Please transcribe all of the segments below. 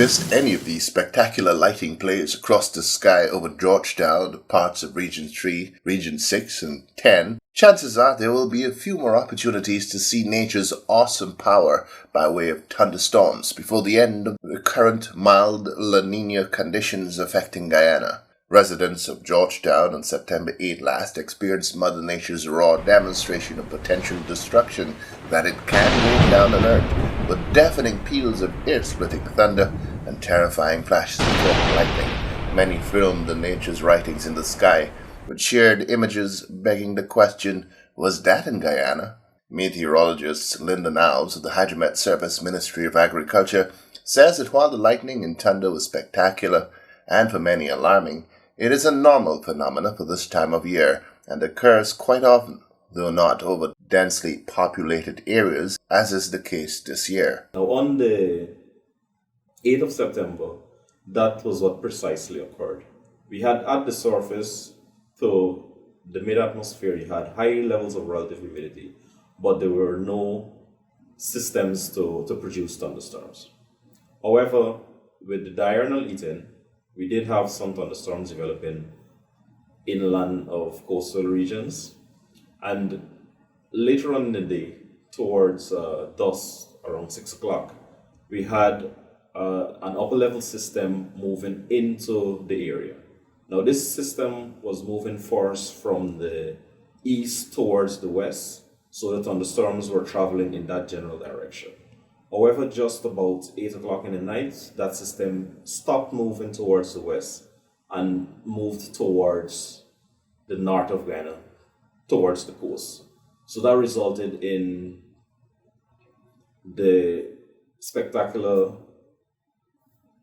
missed any of these spectacular lighting plays across the sky over Georgetown, parts of Region 3, Region 6, and 10, chances are there will be a few more opportunities to see nature's awesome power by way of thunderstorms before the end of the current mild La Nina conditions affecting Guyana. Residents of Georgetown on September 8 last experienced Mother Nature's raw demonstration of potential destruction that it can rain down on Earth, with deafening peals of ear-splitting thunder and terrifying flashes of lightning. Many filmed the nature's writings in the sky, with shared images begging the question, was that in Guyana? Meteorologist Linda Niles of the Hydromet Service Ministry of Agriculture says that while the lightning and thunder was spectacular and for many alarming, it is a normal phenomenon for this time of year and occurs quite often, though not over densely populated areas, as is the case this year. Now, on the 8th of September, that was what precisely occurred. We had at the surface, to the mid-atmosphere, you had high levels of relative humidity, but there were no systems to produce thunderstorms. However, with the diurnal heating, we did have some thunderstorms developing inland of coastal regions, and later on in the day, towards dusk, around 6 o'clock, we had an upper level system moving into the area. Now, this system was moving first from the east towards the west, so the thunderstorms were traveling in that general direction. However, just about 8 o'clock in the night, that system stopped moving towards the west and moved towards the north of Guyana, towards the coast. So that resulted in the spectacular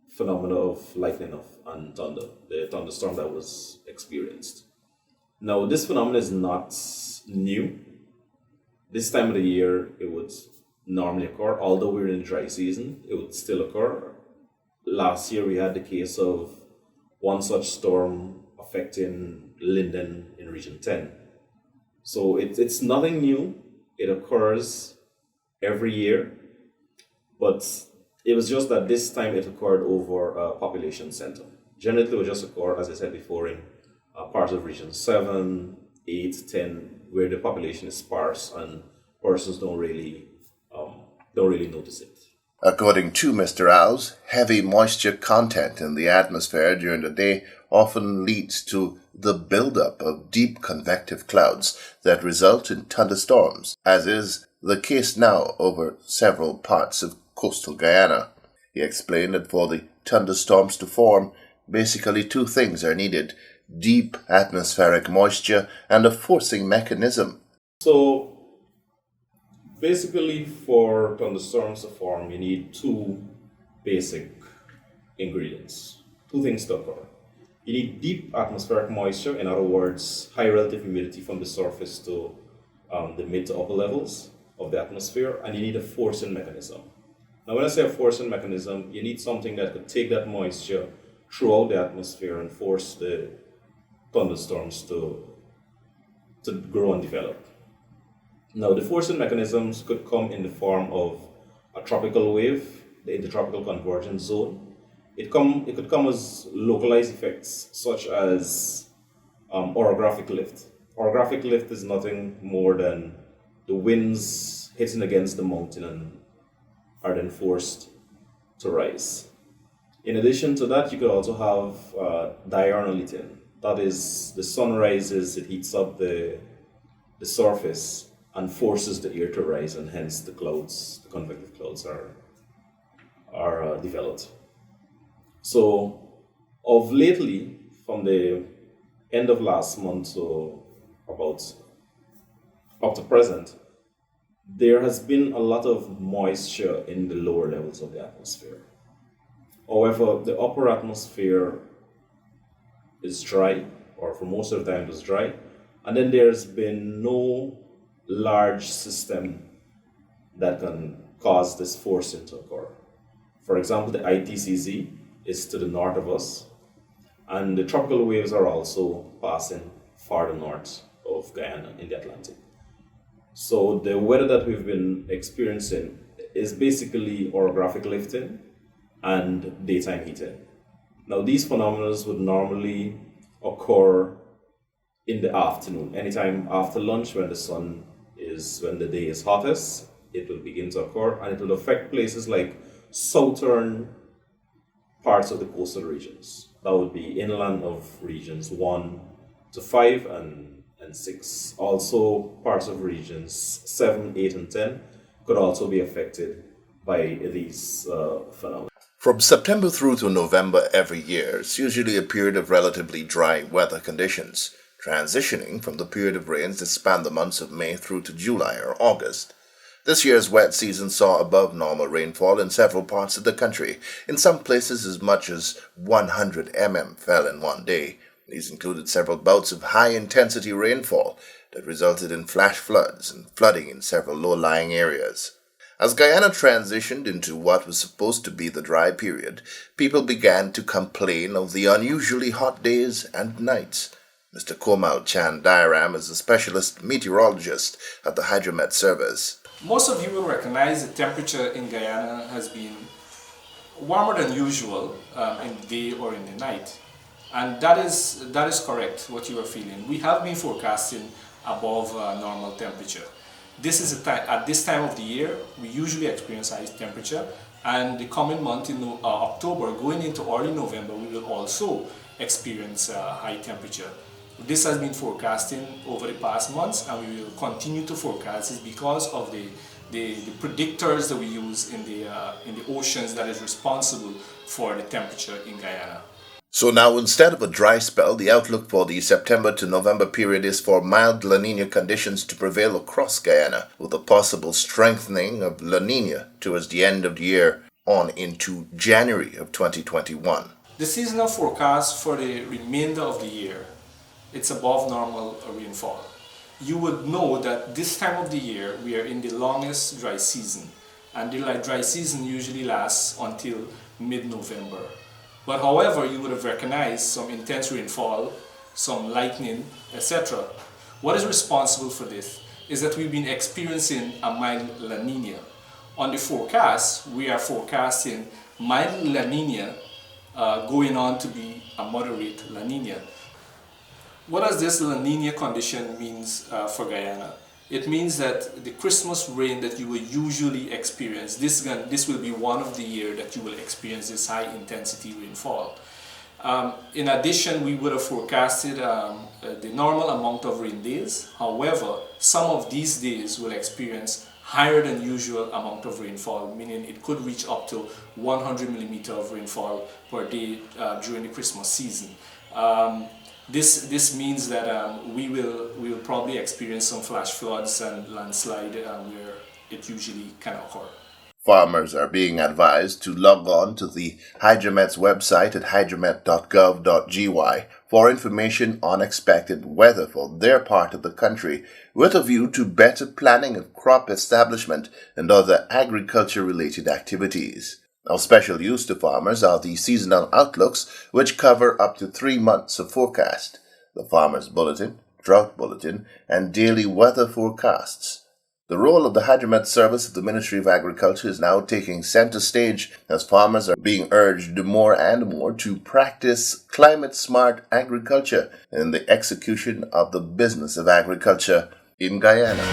phenomena of lightning and thunder, the thunderstorm that was experienced. Now, this phenomenon is not new. This time of the year, it would normally occur, although we're in the dry season, it would still occur. Last year, we had the case of one such storm affecting Linden in Region 10. So it's nothing new. It occurs every year, but it was just that this time it occurred over a population center. Generally, it would just occur, as I said before, in parts of Region 7, 8, 10, where the population is sparse and persons don't really notice it. According to Mr. Owls, heavy moisture content in the atmosphere during the day often leads to the buildup of deep convective clouds that result in thunderstorms, as is the case now over several parts of coastal Guyana. He explained that for the thunderstorms to form, basically two things are needed: deep atmospheric moisture and a forcing mechanism. So, basically, for thunderstorms to form, you need two basic ingredients, two things to occur. You need deep atmospheric moisture, in other words, high relative humidity from the surface to the mid to upper levels of the atmosphere, and you need a forcing mechanism. Now, when I say a forcing mechanism, you need something that could take that moisture throughout the atmosphere and force the thunderstorms to grow and develop. Now, the forcing mechanisms could come in the form of a tropical wave, the intertropical convergence zone. It could come as localized effects, such as orographic lift. Orographic lift is nothing more than the winds hitting against the mountain and are then forced to rise. In addition to that, you could also have diurnal heating. That is, the sun rises, it heats up the surface and forces the air to rise, and hence the clouds, the convective clouds are developed. So, of lately, from the end of last month to about up to present, there has been a lot of moisture in the lower levels of the atmosphere. However, the upper atmosphere is dry, or for most of the time it was dry, and then there's been no large system that can cause this forcing to occur. For example, the ITCZ is to the north of us, and the tropical waves are also passing farther north of Guyana in the Atlantic. So the weather that we've been experiencing is basically orographic lifting and daytime heating. Now, these phenomena would normally occur in the afternoon, anytime after lunch when the day is hottest, it will begin to occur, and it will affect places like southern parts of the coastal regions. That would be inland of regions 1 to 5 and 6. Also, parts of regions 7, 8, and 10 could also be affected by these phenomena. From September through to November every year is usually a period of relatively dry weather conditions, transitioning from the period of rains that span the months of May through to July or August. This year's wet season saw above normal rainfall in several parts of the country. In some places, as much as 100 mm fell in one day. These included several bouts of high-intensity rainfall that resulted in flash floods and flooding in several low-lying areas. As Guyana transitioned into what was supposed to be the dry period, people began to complain of the unusually hot days and nights. Mr. Komal Chan Dairam is a specialist meteorologist at the Hydromet service. Most of you will recognize the temperature in Guyana has been warmer than usual in the day or in the night. And that is correct, what you are feeling. We have been forecasting above normal temperature. At this time of the year, we usually experience high temperature, and the coming month in October, going into early November, we will also experience high temperature. This has been forecasting over the past months, and we will continue to forecast this because of the predictors that we use in the oceans that is responsible for the temperature in Guyana. So now, instead of a dry spell, the outlook for the September to November period is for mild La Nina conditions to prevail across Guyana, with a possible strengthening of La Nina towards the end of the year on into January of 2021. The seasonal forecast for the remainder of the year, it's above normal rainfall. You would know that this time of the year we are in the longest dry season, and the dry season usually lasts until mid-November. But however, you would have recognized some intense rainfall, some lightning, etc. What is responsible for this is that we've been experiencing a mild La Nina. On the forecast, we are forecasting mild La Nina going on to be a moderate La Nina. What does this La Nina condition means for Guyana? It means that the Christmas rain that you will usually experience, this will be one of the year that you will experience this high intensity rainfall. In addition, we would have forecasted the normal amount of rain days. However, some of these days will experience higher than usual amount of rainfall, meaning it could reach up to 100 millimeter of rainfall per day during the Christmas season. This means that we will probably experience some flash floods and landslide where it usually can occur. Farmers are being advised to log on to the Hydromet's website at hydromet.gov.gy for information on expected weather for their part of the country, with a view to better planning of crop establishment and other agriculture-related activities. Of special use to farmers are the seasonal outlooks, which cover up to 3 months of forecast, the Farmer's Bulletin, Drought Bulletin, and daily weather forecasts. The role of the Hydromet service of the Ministry of Agriculture is now taking center stage as farmers are being urged more and more to practice climate-smart agriculture in the execution of the business of agriculture in Guyana.